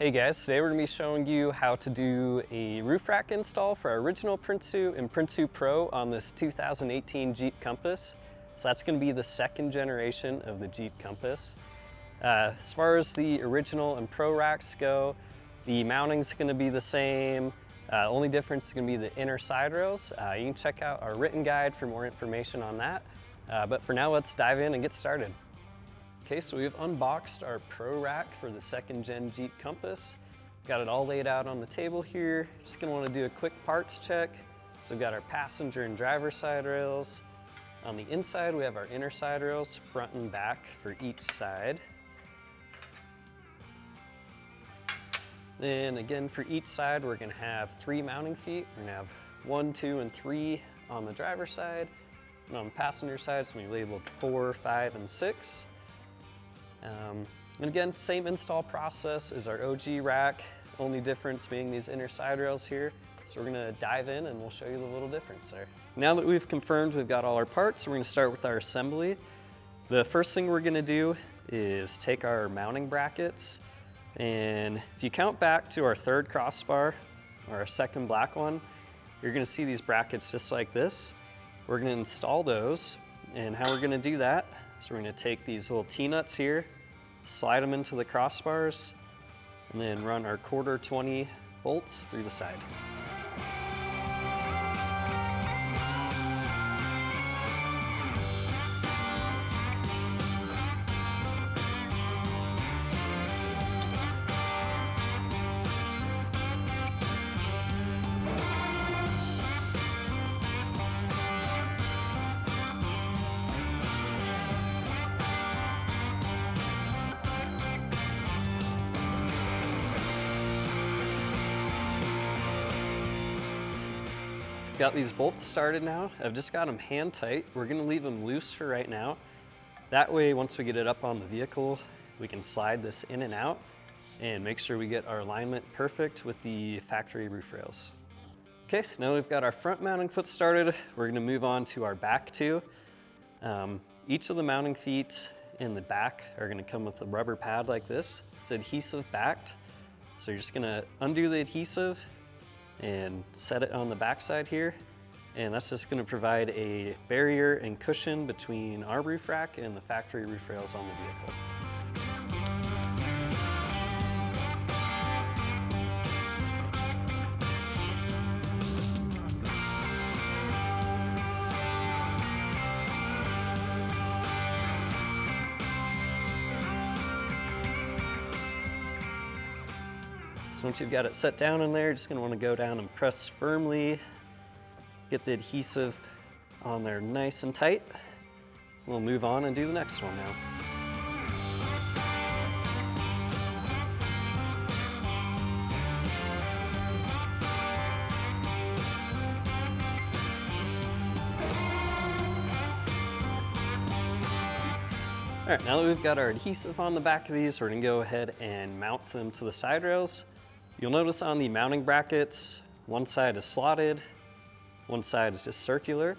Hey guys, today we're going to be showing you how to do a roof rack install for our original Prinsu and Prinsu Pro on this 2018 Jeep Compass. So that's going to be the second generation of the Jeep Compass. As far as the original and Pro racks go, the mounting's going to be the same. Only difference is going to be the inner side rails. You can check out our written guide for more information on that. But for now, let's dive in and get started. Okay, so we've unboxed our Pro rack for the second gen Jeep Compass. Got it all laid out on the table here. Just gonna wanna do a quick parts check. So we've got our passenger and driver side rails. On the inside, we have our inner side rails, front and back for each side. Then again, for each side, we're gonna have 3 mounting feet. We're gonna have 1, 2, and 3 on the driver's side. And on the passenger side, it's gonna be labeled 4, 5, and 6. And again, same install process as our OG rack, only difference being these inner side rails here. So we're gonna dive in and we'll show you the little difference there. Now that we've confirmed we've got all our parts, we're gonna start with our assembly. The first thing we're gonna do is take our mounting brackets, and if you count back to our third crossbar, or our second black one, you're gonna see these brackets just like this. We're gonna install those, and how we're gonna do that, so we're gonna take these little T-nuts here, slide them into the crossbars, and then run our 1/4 bolts through the side. Got these bolts started now. I've just got them hand tight. We're gonna leave them loose for right now. That way, once we get it up on the vehicle, we can slide this in and out and make sure we get our alignment perfect with the factory roof rails. Okay, now we've got our front mounting foot started. We're gonna move on to our back two. Each of the mounting feet in the back are gonna come with a rubber pad like this. It's adhesive backed. So you're just gonna undo the adhesive and set it on the back side here. And that's just gonna provide a barrier and cushion between our roof rack and the factory roof rails on the vehicle. So once you've got it set down in there, you're just gonna wanna go down and press firmly, get the adhesive on there nice and tight. We'll move on and do the next one now. All right, now that we've got our adhesive on the back of these, we're gonna go ahead and mount them to the side rails. You'll notice on the mounting brackets, one side is slotted, one side is just circular.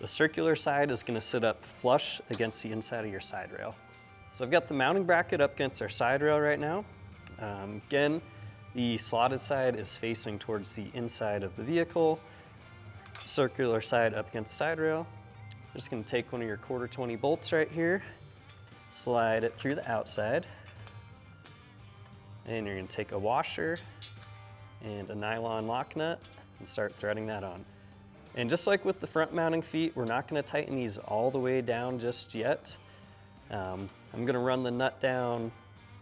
The circular side is gonna sit up flush against the inside of your side rail. So I've got the mounting bracket up against our side rail right now. Again, the slotted side is facing towards the inside of the vehicle, circular side up against side rail. I'm just gonna take one of your 1/4 bolts right here, slide it through the outside, and you're gonna take a washer and a nylon lock nut and start threading that on. And just like with the front mounting feet, we're not gonna tighten these all the way down just yet. I'm gonna run the nut down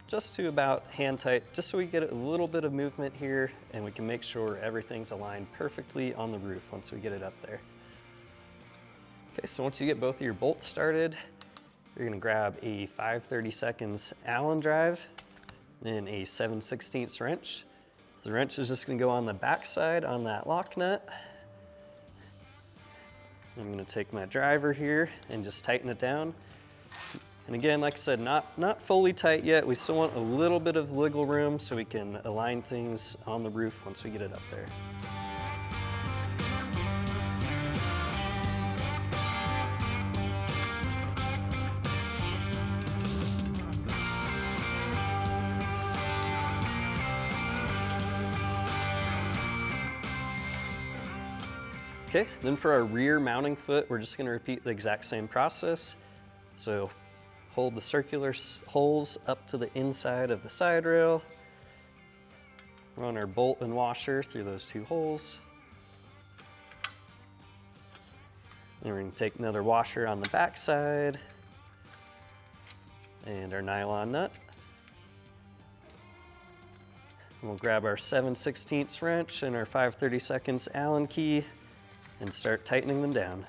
just to about hand tight, just so we get a little bit of movement here and we can make sure everything's aligned perfectly on the roof once we get it up there. Okay, so once you get both of your bolts started, you're gonna grab a 5/32 Allen drive and a 7/16 wrench. The wrench is just gonna go on the back side on that lock nut. I'm gonna take my driver here and just tighten it down. And again, like I said, not fully tight yet. We still want a little bit of wiggle room so we can align things on the roof once we get it up there. Okay, then for our rear mounting foot, we're just gonna repeat the exact same process. So hold the circular holes up to the inside of the side rail. Run our bolt and washer through those 2 holes. Then we're gonna take another washer on the back side and our nylon nut. And we'll grab our 7/16 wrench and our 5/32 Allen key and start tightening them down.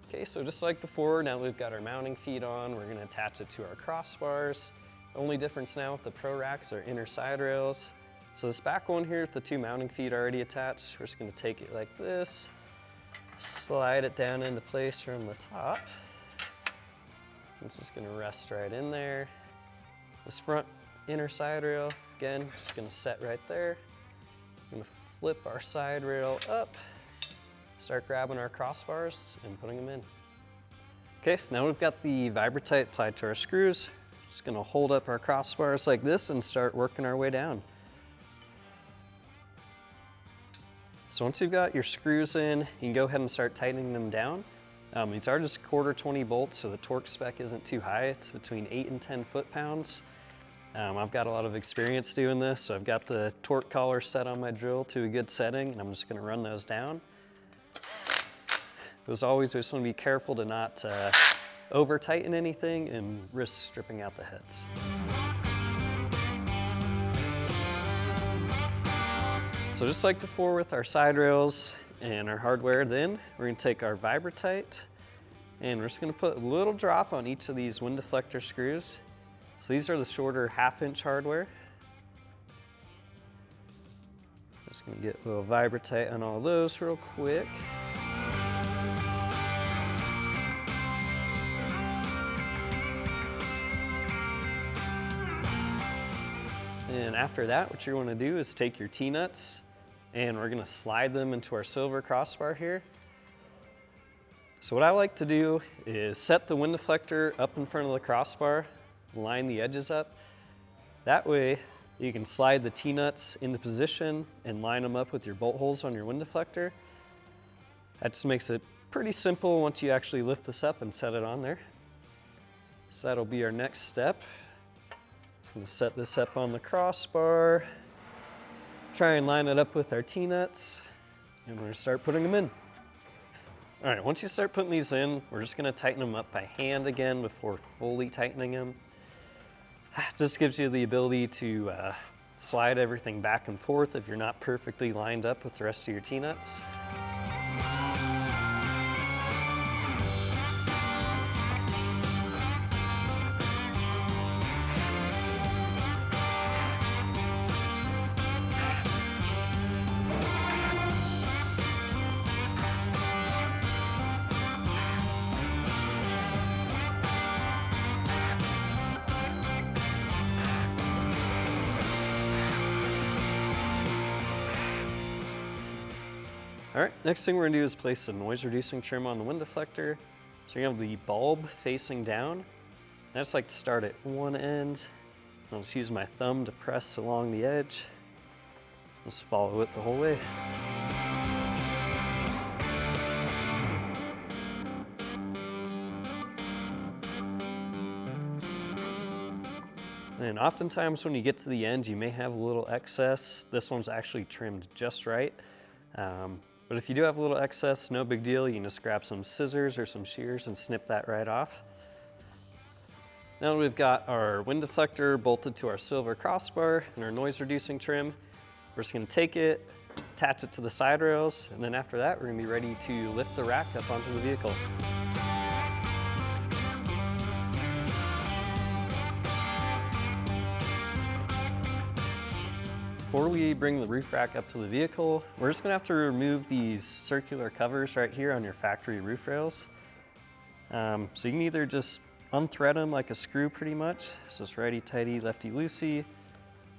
Okay, so just like before, now we've got our mounting feet on, we're gonna attach it to our crossbars. The only difference now with the Pro Racks are inner side rails. So this back one here with the 2 mounting feet already attached, we're just gonna take it like this, slide it down into place from the top. It's just gonna rest right in there. This front inner side rail, again, just gonna set right there. I'm gonna flip our side rail up, start grabbing our crossbars and putting them in. Okay, now we've got the Vibratight applied to our screws. Just gonna hold up our crossbars like this and start working our way down. So once you've got your screws in, you can go ahead and start tightening them down. These are just 1/4 bolts, so the torque spec isn't too high. It's between 8 and 10 foot-pounds. I've got a lot of experience doing this, so I've got the torque collar set on my drill to a good setting, and I'm just gonna run those down. As always, we just wanna be careful to not over tighten anything and risk stripping out the heads. So just like before with our side rails and our hardware, then we're gonna take our Vibratight and we're just gonna put a little drop on each of these wind deflector screws. So these are the shorter 1/2" hardware. Just gonna get a little Vibratight on all those real quick. And after that, what you want to do is take your T-nuts and we're going to slide them into our silver crossbar here. So what I like to do is set the wind deflector up in front of the crossbar, line the edges up. That way you can slide the T-nuts into position and line them up with your bolt holes on your wind deflector. That just makes it pretty simple once you actually lift this up and set it on there. So that'll be our next step. I'm gonna set this up on the crossbar, try and line it up with our T-nuts, and we're gonna start putting them in. All right, once you start putting these in, we're just gonna tighten them up by hand again before fully tightening them. Just gives you the ability to slide everything back and forth if you're not perfectly lined up with the rest of your T-nuts. All right, next thing we're gonna do is place some noise reducing trim on the wind deflector. So you have the bulb facing down. I just like to start at one end. I'll just use my thumb to press along the edge. Just follow it the whole way. And oftentimes when you get to the end, you may have a little excess. This one's actually trimmed just right. But if you do have a little excess, no big deal. You can just grab some scissors or some shears and snip that right off. Now we've got our wind deflector bolted to our silver crossbar and our noise reducing trim. We're just gonna take it, attach it to the side rails, and then after that, we're gonna be ready to lift the rack up onto the vehicle. Before we bring the roof rack up to the vehicle, we're just gonna have to remove these circular covers right here on your factory roof rails. So you can either just unthread them like a screw pretty much, so it's righty-tighty, lefty-loosey,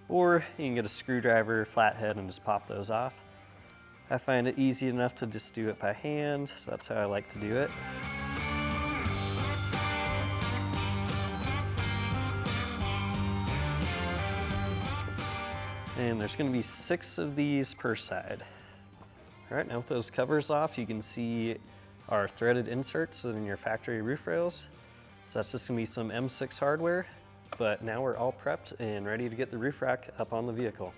or you can get a screwdriver, flathead, and just pop those off. I find it easy enough to just do it by hand, so that's how I like to do it. And there's gonna be 6 of these per side. All right, now with those covers off, you can see our threaded inserts in your factory roof rails. So that's just gonna be some M6 hardware, but now we're all prepped and ready to get the roof rack up on the vehicle.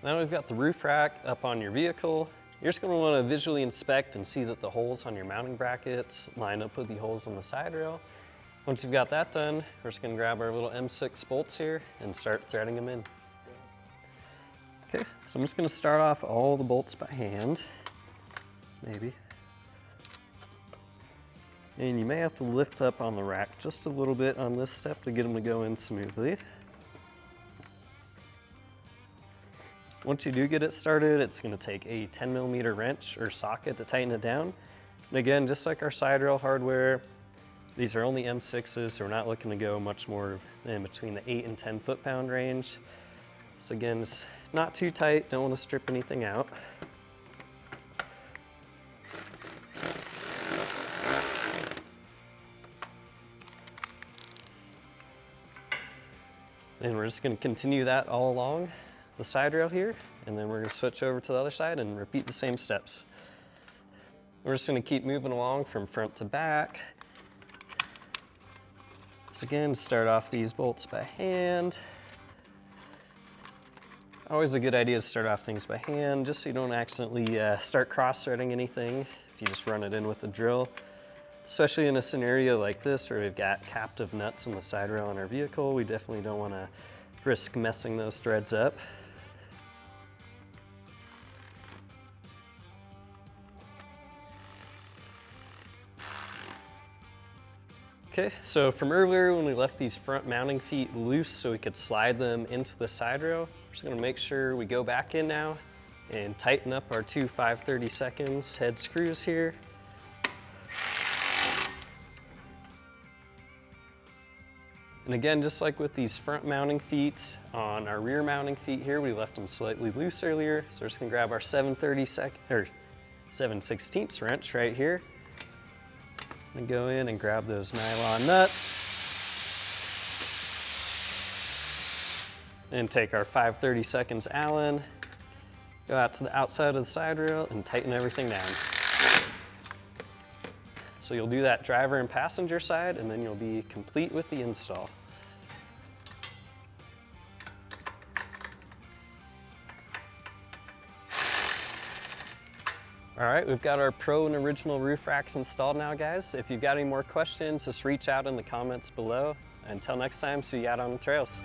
Now we've got the roof rack up on your vehicle. You're just gonna wanna visually inspect and see that the holes on your mounting brackets line up with the holes on the side rail. Once you've got that done, we're just gonna grab our little M6 bolts here and start threading them in. Okay, so I'm just gonna start off all the bolts by hand, maybe. And you may have to lift up on the rack just a little bit on this step to get them to go in smoothly. Once you do get it started, it's gonna take a 10mm wrench or socket to tighten it down. And again, just like our side rail hardware, these are only M6s, so we're not looking to go much more in between the 8 and 10 foot-pound range. So again, it's not too tight, don't want to strip anything out. And we're just going to continue that all along the side rail here, and then we're going to switch over to the other side and repeat the same steps. We're just going to keep moving along from front to back. So again, start off these bolts by hand. Always a good idea to start off things by hand, just so you don't accidentally start cross-threading anything if you just run it in with a drill. Especially in a scenario like this where we've got captive nuts in the side rail on our vehicle, we definitely don't want to risk messing those threads up. Okay, so from earlier when we left these front mounting feet loose so we could slide them into the side rail, we're just gonna make sure we go back in now and tighten up our 2 5/32 head screws here. And again, just like with these front mounting feet, on our rear mounting feet here, we left them slightly loose earlier. So we're just gonna grab our 7/16 wrench right here. And go in and grab those nylon nuts. And take our 5/32 Allen, go out to the outside of the side rail and tighten everything down. So you'll do that driver and passenger side, and then you'll be complete with the install. All right, we've got our Pro and Original roof racks installed now, guys. If you've got any more questions, just reach out in the comments below. Until next time, see you out on the trails.